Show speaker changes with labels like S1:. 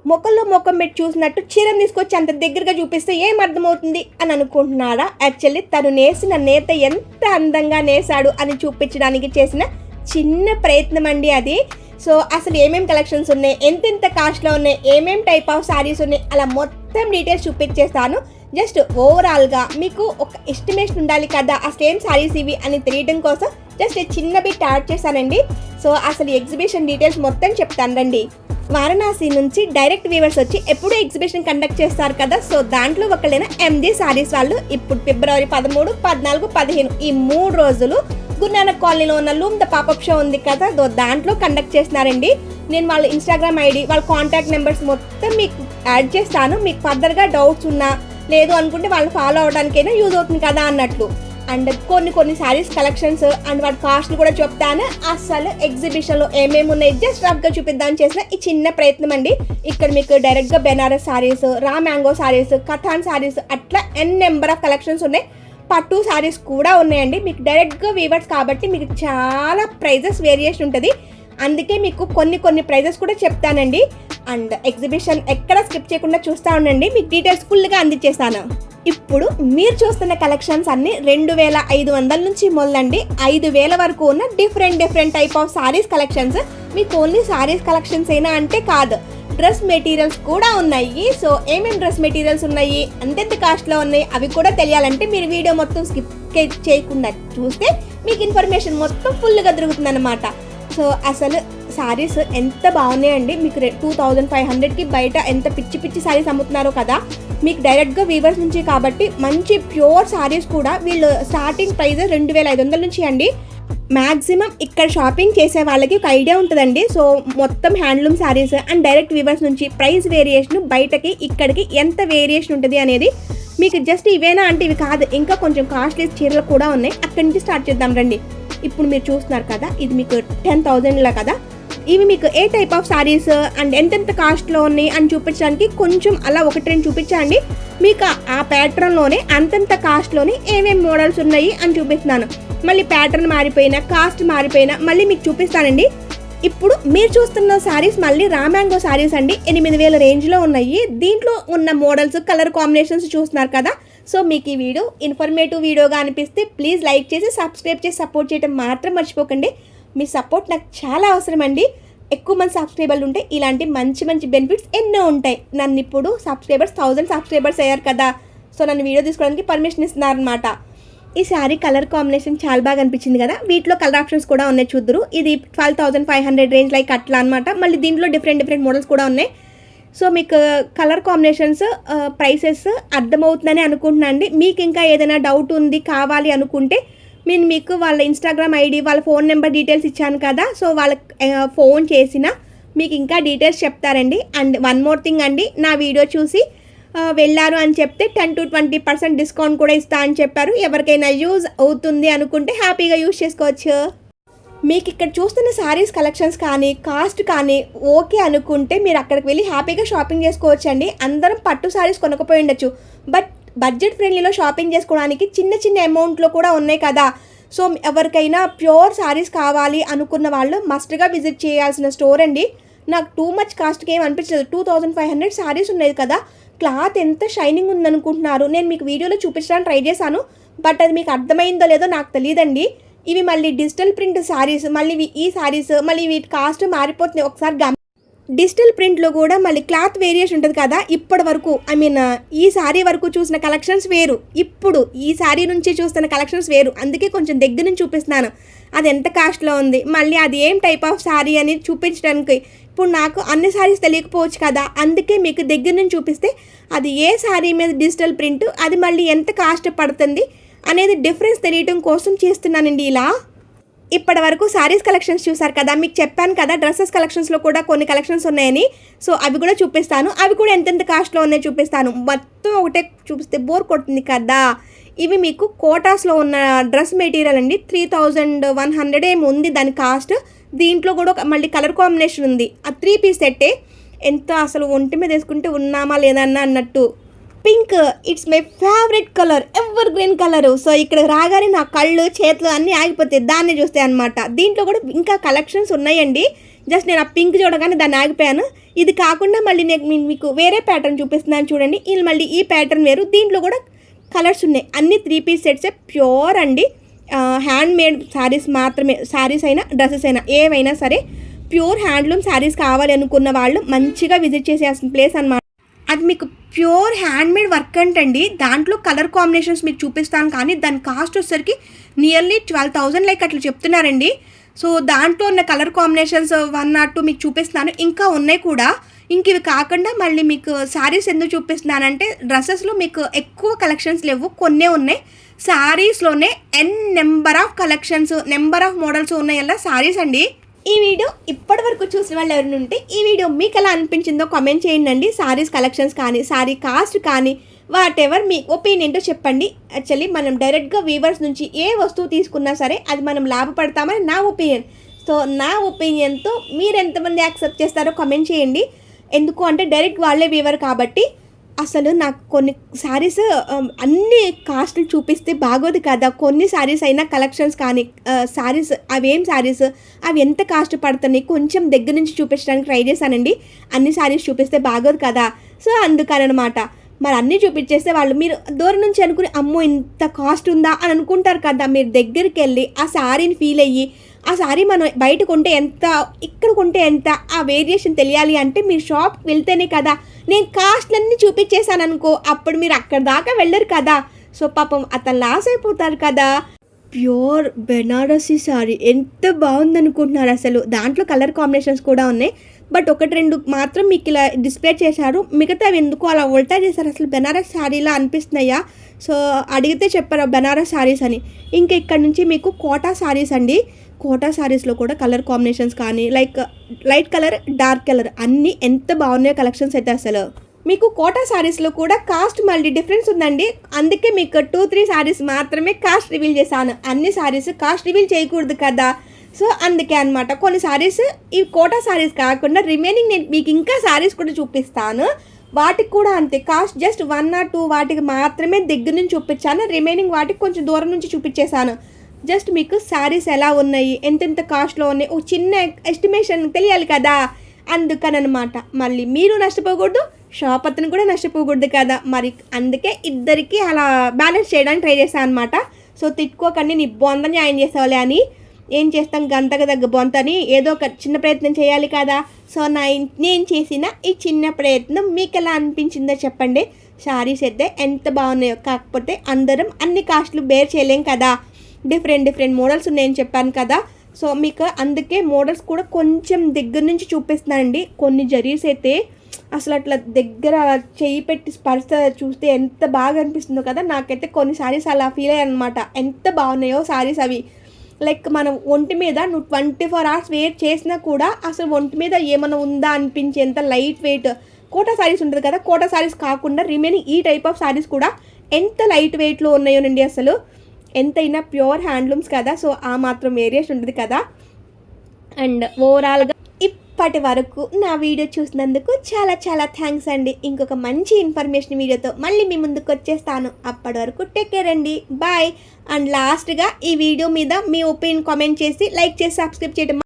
S1: మొక్కల్లో మొక్కం పెట్టి చూసినట్టు చీరను తీసుకొచ్చి అంత దగ్గరగా చూపిస్తే ఏం అర్థమవుతుంది అని అనుకుంటున్నారా? యాక్చువల్లీ తను నేసిన నేత ఎంత అందంగా నేసాడు అని చూపించడానికి చేసిన చిన్న ప్రయత్నం అండి అది. సో అసలు ఏమేమి కలెక్షన్స్ ఉన్నాయి, ఎంతెంత కాస్ట్లో ఉన్నాయి, ఏమేమి టైప్ ఆఫ్ శారీస్ ఉన్నాయి, అలా మొత్తం డీటెయిల్స్ చూపించేస్తాను. జస్ట్ ఓవరాల్గా మీకు ఒక ఎస్టిమేషన్ ఉండాలి కదా అసలు ఏం శారీస్ ఇవి అని తెలియడం కోసం జస్ట్ చిన్న బిట్ యాడ్ చేశానండి. సో అసలు ఎగ్జిబిషన్ డీటెయిల్స్ మొత్తం చెప్తాను రండి. వారణాసి నుంచి డైరెక్ట్ వ్యూవర్స్ వచ్చి ఎప్పుడూ ఎగ్జిబిషన్ కండక్ట్ చేస్తారు కదా. సో దాంట్లో ఒకళ్ళైన ఎంజీ శారీస్ వాళ్ళు ఇప్పుడు ఫిబ్రవరి 13, 14, 15 ఈ 3 రోజులు గురునానక్ కాలనీలో ఉన్న లూమ్ ద పాపప్ షో ఉంది కదా, దాంట్లో కండక్ట్ చేస్తున్నారండి. నేను వాళ్ళ ఇన్స్టాగ్రామ్ ఐడి, వాళ్ళ కాంటాక్ట్ నెంబర్స్ మొత్తం మీకు యాడ్ చేస్తాను. మీకు ఫర్దర్గా డౌట్స్ ఉన్నా లేదు అనుకుంటే వాళ్ళు ఫాలో అవడానికైనా యూజ్ అవుతుంది కదా అన్నట్లు. అండ్ కొన్ని శారీస్ కలెక్షన్స్ అండ్ వాటి కాస్ట్లు కూడా చెప్తాను. అసలు ఎగ్జిబిషన్లో ఏమేమి ఉన్నాయి జస్ట్ రఫ్గా చూపిద్దామని చేసిన ఈ చిన్న ప్రయత్నం అండి. ఇక్కడ మీకు డైరెక్ట్గా బెనారస్ శారీస్, రా మ్యాంగో శారీస్, కథాన్ శారీస్ అట్లా నెంబర్ ఆఫ్ కలెక్షన్స్ ఉన్నాయి. పట్టు శారీస్ కూడా ఉన్నాయండి. మీకు డైరెక్ట్గా వీవర్స్ కాబట్టి మీకు చాలా ప్రైజెస్ వేరియేషన్ ఉంటుంది. అందుకే మీకు కొన్ని ప్రైజెస్ కూడా చెప్తానండి. అండ్ ఎగ్జిబిషన్ ఎక్కడ స్కిప్ చేయకుండా చూస్తూ ఉండండి, మీకు డీటెయిల్స్ ఫుల్గా అందించేస్తాను. ఇప్పుడు మీరు చూస్తున్న కలెక్షన్స్ అన్ని 2500 నుంచి మొదలండి 5000 వరకు ఉన్న different type of saris collections. మీకు ఓన్లీ శారీస్ కలెక్షన్స్ అయినా అంటే కాదు, డ్రెస్ మెటీరియల్స్ కూడా ఉన్నాయి. సో ఏమేమి డ్రెస్ మెటీరియల్స్ ఉన్నాయి, అంతెంత కాస్ట్లో ఉన్నాయి అవి కూడా తెలియాలంటే మీరు వీడియో మొత్తం స్కిప్ చేయకుండా చూస్తే మీకు ఇన్ఫర్మేషన్ మొత్తం ఫుల్గా దొరుకుతుంది అన్నమాట. సో అసలు శారీస్ ఎంత బాగున్నాయండి. మీకు 2500కి బయట ఎంత పిచ్చి శారీస్ అమ్ముతున్నారో కదా, మీకు డైరెక్ట్గా వీవర్స్ నుంచి కాబట్టి మంచి ప్యూర్ శారీస్ కూడా వీళ్ళు స్టార్టింగ్ ప్రైస్ 2500 నుంచి అండి. మ్యాక్సిమం ఇక్కడ షాపింగ్ చేసే వాళ్ళకి ఒక ఐడియా ఉంటుందండి. సో మొత్తం handloom saris and direct weavers నుంచి ప్రైస్ వేరియేషన్ బయటకి ఇక్కడికి ఎంత వేరియేషన్ ఉంటుంది అనేది మీకు జస్ట్ ఇవేనా అంటే ఇవి కాదు, ఇంకా కొంచెం కాస్ట్లీ చీరలు కూడా ఉన్నాయి. అక్కడి నుంచి స్టార్ట్ చేద్దాం రండి. ఇప్పుడు మీరు చూస్తున్నారు కదా, ఇది మీకు 10,000లా కదా. ఇవి మీకు ఏ టైప్ ఆఫ్ శారీస్ అండ్ ఎంతెంత కాస్ట్లో ఉన్నాయి అని చూపించడానికి కొంచెం అలా 1-2 చూపించండి. మీకు ఆ ప్యాటర్న్లోనే అంతంత కాస్ట్లోనే ఏమేమి మోడల్స్ ఉన్నాయి అని చూపిస్తున్నాను. మళ్ళీ ప్యాటర్న్ మారిపోయినా కాస్ట్ మారిపోయినా మళ్ళీ మీకు చూపిస్తానండి. ఇప్పుడు మీరు చూస్తున్న శారీస్ మళ్ళీ రా మ్యాంగో శారీస్ అండి, 8000 రేంజ్లో ఉన్నాయి. దీంట్లో ఉన్న మోడల్స్ కలర్ కాంబినేషన్స్ చూస్తున్నారు కదా. సో మీకు ఈ వీడియో ఇన్ఫర్మేటివ్ వీడియోగా అనిపిస్తే ప్లీజ్ లైక్ చేసి సబ్స్క్రైబ్ చేసి సపోర్ట్ చేయడం మాత్రం మర్చిపోకండి. మీ సపోర్ట్ నాకు చాలా అవసరం అండి. ఎక్కువ మంది సబ్స్క్రైబర్లు ఉంటే ఇలాంటి మంచి బెనిఫిట్స్ ఎన్నో ఉంటాయి. నన్ను ఇప్పుడు 1000 సబ్స్క్రైబర్స్ అయ్యారు కదా, సో నన్ను వీడియో తీసుకోవడానికి పర్మిషన్ ఇస్తున్నారనమాట. ఈ శారీ కలర్ కాంబినేషన్ చాలా బాగా అనిపించింది కదా. వీటిలో కలర్ ఆప్షన్స్ కూడా ఉన్నాయి చూద్దరు. ఇది 12,500 రేంజ్ లైక్ అట్లా అనమాట. మళ్ళీ దీంట్లో డిఫరెంట్ మోడల్స్ కూడా ఉన్నాయి. సో మీకు కలర్ కాంబినేషన్స్ ప్రైసెస్ అర్థమవుతుందని అనుకుంటున్నాను అండి. మీకు ఇంకా ఏదైనా డౌట్ ఉంది కావాలి అనుకుంటే నేను మీకు వాళ్ళ ఇన్స్టాగ్రామ్ ఐడి, వాళ్ళ ఫోన్ నెంబర్ డీటెయిల్స్ ఇచ్చాను కదా. సో వాళ్ళకి ఫోన్ చేసినా మీకు ఇంకా డీటెయిల్స్ చెప్తారండి. అండ్ వన్ మోర్ థింగ్ అండి, నా వీడియో చూసి వెళ్ళారు అని చెప్తే 10 to 20% డిస్కౌంట్ కూడా ఇస్తా అని చెప్పారు. ఎవరికైనా యూజ్ అవుతుంది అనుకుంటే హ్యాపీగా యూజ్ చేసుకోవచ్చు. మీకు ఇక్కడ చూస్తున్న శారీస్ కలెక్షన్స్ కానీ కాస్ట్ కానీ ఓకే అనుకుంటే మీరు అక్కడికి వెళ్ళి హ్యాపీగా షాపింగ్ చేసుకోవచ్చండి. అందరం పట్టు శారీస్ కొనకపోయి ఉండొచ్చు, బట్ బడ్జెట్ ఫ్రెండ్లీలో షాపింగ్ చేసుకోవడానికి చిన్న అమౌంట్లో కూడా ఉన్నాయి కదా. సో ఎవరికైనా ప్యూర్ శారీస్ కావాలి అనుకున్న వాళ్ళు మస్ట్గా విజిట్ చేయాల్సిన స్టోర్ అండి. నాకు టూ మచ్ కాస్ట్కి ఏం అనిపించలేదు. 2500 శారీస్ ఉన్నాయి కదా, క్లాత్ ఎంత షైనింగ్ ఉందనుకుంటున్నారు. నేను మీకు వీడియోలో చూపించడానికి ట్రై చేశాను, బట్ అది మీకు అర్థమైందో లేదో నాకు తెలియదండి. ఇవి మళ్ళీ డిజిటల్ ప్రింట్ శారీస్, మళ్ళీ ఈ శారీస్ మళ్ళీ వీటి కాస్ట్ మారిపోతుంది. ఒకసారి డిజిటల్ ప్రింట్లో కూడా మళ్ళీ క్లాత్ వేరియేషన్ ఉంటుంది కదా. ఇప్పటి వరకు ఈ శారీ వరకు చూసిన కలెక్షన్స్ వేరు, ఇప్పుడు ఈ శారీ నుంచి చూస్తున్న కలెక్షన్స్ వేరు. అందుకే కొంచెం దగ్గర నుంచి చూపిస్తున్నాను అది ఎంత కాస్ట్లో ఉంది, మళ్ళీ అది ఏం టైప్ ఆఫ్ శారీ అని చూపించడానికి. ఇప్పుడు నాకు అన్ని శారీస్ తెలియకపోవచ్చు కదా, అందుకే మీకు దగ్గర నుంచి చూపిస్తే అది ఏ శారీ మీద డిజిటల్ ప్రింట్, అది మళ్ళీ ఎంత కాస్ట్ పడుతుంది అనేది డిఫరెన్స్ తెలియడం కోసం చేస్తున్నానండి ఇలా. ఇప్పటి వరకు శారీస్ కలెక్షన్స్ చూసారు కదా, మీకు చెప్పాను కదా డ్రెస్సెస్ కలెక్షన్స్లో కూడా కొన్ని కలెక్షన్స్ ఉన్నాయని. సో అవి కూడా చూపిస్తాను, అవి కూడా ఎంతెంత కాస్ట్లో ఉన్నాయో చూపిస్తాను. మొత్తం ఒకటే చూపిస్తే బోర్ కొడుతుంది కదా. ఇవి మీకు కోటాస్లో ఉన్న డ్రెస్ మెటీరియల్ అండి. 3100 ఏమి ఉంది దాని కాస్ట్. దీంట్లో కూడా మళ్ళీ కలర్ కాంబినేషన్ ఉంది. ఆ 3 పీస్ సెట్టే ఎంత అసలు ఒంటి మీద వేసుకుంటే ఉన్నామా లేదన్నా అన్నట్టు. Pink, it's my favourite colour, ever green colour. So ఇక్కడ రాగానే నా కళ్ళు చేతులు అన్నీ ఆగిపోతాయి దాన్ని చూస్తే అనమాట. దీంట్లో కూడా ఇంకా కలెక్షన్స్ ఉన్నాయండి. జస్ట్ నేను ఆ పింక్ చూడగానే దాన్ని ఆగిపోయాను. ఇది కాకుండా మళ్ళీ నేను మీకు వేరే ప్యాటర్న్ చూపిస్తున్నాను చూడండి. ఇది మళ్ళీ ఈ ప్యాటర్న్ వేరు, దీంట్లో కూడా కలర్స్ ఉన్నాయి. అన్ని 3 పీస్ సెట్సే, ప్యూర్ అండి. హ్యాండ్ మేడ్ శారీస్ మాత్రమే, శారీస్ అయినా డ్రెస్సెస్ అయినా ఏవైనా సరే ప్యూర్ హ్యాండ్లూమ్ శారీస్ కావాలి అనుకున్న వాళ్ళు మంచిగా విజిట్ చేసేయాల్సిన ప్లేస్ అనమాట. అది మీకు ప్యూర్ హ్యాండ్ మేడ్ వర్క్ అంటండి. దాంట్లో కలర్ కాంబినేషన్స్ మీకు చూపిస్తాను, కానీ దాని కాస్ట్ వచ్చేసరికి నియర్లీ 12,000 లైక్ అట్లా చెప్తున్నారండి. సో దాంట్లో ఉన్న కలర్ కాంబినేషన్స్ 1 or 2 మీకు చూపిస్తున్నాను, ఇంకా ఉన్నాయి కూడా. ఇంక ఇవి కాకుండా మళ్ళీ మీకు శారీస్ ఎందుకు చూపిస్తున్నానంటే డ్రెస్సెస్లో మీకు ఎక్కువ కలెక్షన్స్ లేవు, కొన్నే ఉన్నాయి. శారీస్లోనే number of collections, number of models ఉన్నాయల్లా శారీస్ అండి. ఈ వీడియో ఇప్పటి వరకు చూసిన వాళ్ళు ఎవరైనా ఉంటే ఈ వీడియో మీకు ఎలా అనిపించిందో కామెంట్ చేయండి. శారీస్ కలెక్షన్స్ కానీ, శారీ కాస్ట్ కానీ, వాట్ ఎవర్ మీ ఒపీనియన్తో చెప్పండి. యాక్చువల్లీ మనం డైరెక్ట్గా వీవర్స్ నుంచి ఏ వస్తువు తీసుకున్నా సరే అది మనం లాభపడతామని నా ఒపీనియన్. సో నా ఒపీనియన్తో మీరు ఎంతమంది యాక్సెప్ట్ చేస్తారో కామెంట్ చేయండి. ఎందుకు అంటే డైరెక్ట్ వాళ్ళే వీవర్ కాబట్టి. అసలు నాకు కొన్ని శారీస్ అన్ని కాస్ట్లు చూపిస్తే బాగోదు కదా. కొన్ని శారీస్ అయినా కలెక్షన్స్ కానీ శారీస్ అవేం శారీస్ అవి ఎంత కాస్ట్ పడుతున్నాయి కొంచెం దగ్గర నుంచి చూపించడానికి ట్రై చేశానండి. అన్ని శారీస్ చూపిస్తే బాగోదు కదా. సో అందుకనమాట. మరి అన్నీ చూపించేస్తే వాళ్ళు మీరు దూరం నుంచి అనుకుని అమ్మో ఇంత కాస్ట్ ఉందా అని అనుకుంటారు కదా. మీరు దగ్గరికి వెళ్ళి ఆ శారీని ఫీల్ అయ్యి, ఆ శారీ మనం బయట కొంటే ఎంత, ఇక్కడ కొంటే ఎంత, ఆ వేరియేషన్ తెలియాలి అంటే మీరు షాప్కి వెళ్తేనే కదా. నేను కాస్ట్లన్నీ చూపించేశాను అనుకో, అప్పుడు మీరు అక్కడ దాకా వెళ్ళరు కదా. సో పాపం అతను లాస్ అయిపోతారు కదా. ప్యూర్ బెనారసీ శారీ ఎంత బాగుందనుకుంటున్నారు అసలు. దాంట్లో కలర్ కాంబినేషన్స్ కూడా ఉన్నాయి, బట్ 1-2 మాత్రం మీకు ఇలా డిస్ప్లే చేశారు. మిగతా అవి ఎందుకు అలా ఉల్టా చేశారు, అసలు బెనారస్ శారీలా అనిపిస్తున్నాయా? సో అడిగితే చెప్పారు బెనారస్ శారీస్ అని. ఇంకా ఇక్కడ నుంచి మీకు కోటా శారీస్ అండి. కోటా శారీస్లో కూడా కలర్ కాంబినేషన్స్ కానీ like light colour, dark colour అన్నీ ఎంత బాగున్నాయో కలెక్షన్స్ అయితే అసలు. మీకు కోటా శారీస్లో కూడా కాస్ట్ మళ్ళీ డిఫరెన్స్ ఉందండి. అందుకే మీకు 2-3 శారీస్ మాత్రమే కాస్ట్ రివీల్ చేశాను. అన్ని శారీస్ కాస్ట్ రివీల్ చేయకూడదు కదా. సో అందుకే అనమాట. కొన్ని శారీస్ ఈ కోటా శారీస్ కాకుండా రిమైనింగ్ నేను మీకు ఇంకా శారీస్ కూడా చూపిస్తాను. వాటికి కూడా అంతే కాస్ట్ జస్ట్ 1 or 2 వాటికి మాత్రమే దగ్గర నుంచి చూపించాను. రిమైనింగ్ వాటికి కొంచెం దూరం నుంచి చూపించేశాను. జస్ట్ మీకు శారీస్ ఎలా ఉన్నాయి, ఎంతెంత కాస్ట్లో ఉన్నాయి, ఒక చిన్న ఎస్టిమేషన్ తెలియాలి కదా. అందుకనమాట. మళ్ళీ మీరు నష్టపోకూడదు, షాప్ అతను కూడా నష్టపోకూడదు కదా. మరి అందుకే ఇద్దరికి అలా బ్యాలెన్స్ చేయడానికి ట్రై చేశాను అనమాట. సో తిట్టుకోకండి నీ బొంద న్యాయం చేసేవాళ్ళే అని. ఏం చేస్తాం, గంతకు తగ్గ బొంతని ఏదో ఒక చిన్న ప్రయత్నం చేయాలి కదా. సో నేను చేసిన ఈ చిన్న ప్రయత్నం మీకు ఎలా అనిపించిందో చెప్పండి. శారీస్ అయితే ఎంత బాగున్నాయో, కాకపోతే అందరం అన్ని కాస్ట్లు బేర్ చేయలేం కదా. డిఫరెంట్ మోడల్స్ ఉన్నాయని చెప్పాను కదా. సో మీకు అందుకే మోడల్స్ కూడా కొంచెం దగ్గర నుంచి చూపిస్తున్నానండి. కొన్ని జరీస్ అయితే అసలు అట్లా దగ్గర చేయి పెట్టి స్పర్శ చూస్తే ఎంత బాగా అనిపిస్తుందో కదా. నాకైతే కొన్ని శారీస్ అలా ఫీల్ అయ్యాయి అనమాట. ఎంత బాగున్నాయో శారీస్ అవి. లైక్ మనం ఒంటి మీద నువ్వు 24 hours వేర్ చేసినా కూడా అసలు ఒంటి మీద ఏమైనా ఉందా అనిపించేంత లైట్ వెయిట్ కోటా శారీస్ ఉంటుంది కదా. కోటా శారీస్ కాకుండా రిమైనింగ్ ఈ టైప్ ఆఫ్ శారీస్ కూడా ఎంత లైట్ వెయిట్లో ఉన్నాయోనండి. అసలు ఎంతైనా ప్యూర్ హ్యాండ్లూమ్స్ కదా. సో ఆ మాత్రం వేరియేషన్ ఉంటుంది కదా. అండ్ ఓవరాల్గా ఇప్పటి వరకు నా వీడియో చూసినందుకు చాలా థ్యాంక్స్ అండి. ఇంకొక మంచి ఇన్ఫర్మేషన్ వీడియోతో మళ్ళీ మీ ముందుకు వచ్చేస్తాను. అప్పటి వరకు టేక్ కేర్ అండి, బాయ్. అండ్ లాస్ట్గా ఈ వీడియో మీద మీ ఒపీనియన్ కామెంట్ చేసి లైక్ చేసి సబ్స్క్రైబ్ చేయడం